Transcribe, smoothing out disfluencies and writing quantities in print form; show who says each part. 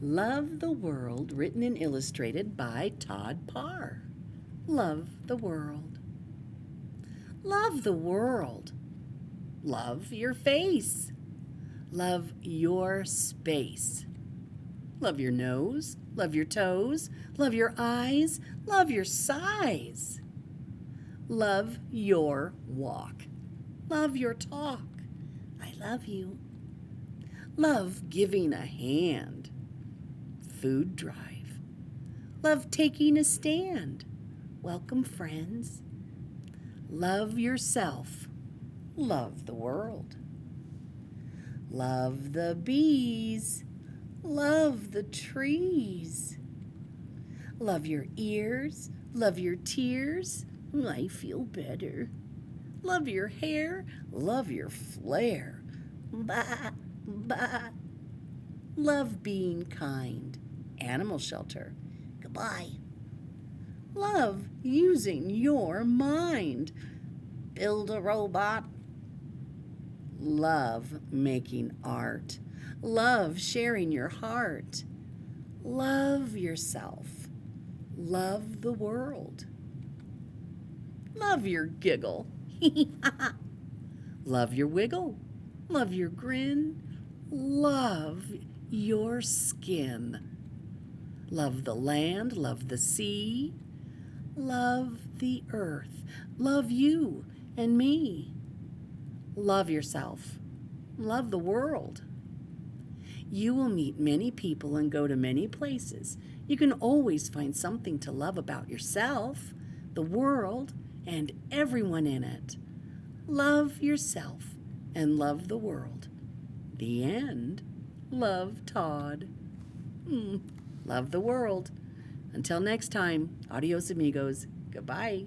Speaker 1: Love the World, written and illustrated by Todd Parr. Love the world. Love the world. Love your face. Love your space. Love your nose. Love your toes. Love your eyes. Love your size. Love your walk. Love your talk. I love you. Love giving a hand. Food drive. Love taking a stand. Welcome, friends. Love yourself. Love the world. Love the bees. Love the trees. Love your ears. Love your tears. I feel better. Love your hair. Love your flair. Bah, bah. Love being kind. Animal shelter. Goodbye. Love using your mind. Build a robot. Love making art. Love sharing your heart. Love yourself. Love the world. Love your giggle. Love your wiggle. Love your grin. Love your skin. Love the land. Love the sea. Love the earth. Love you and me. Love yourself. Love the world. You will meet many people and go to many places. You can always find something to love about yourself, the world, and everyone in it. Love yourself and love the world. The end. Love, Todd. Love the world. Until next time, adios amigos. Goodbye.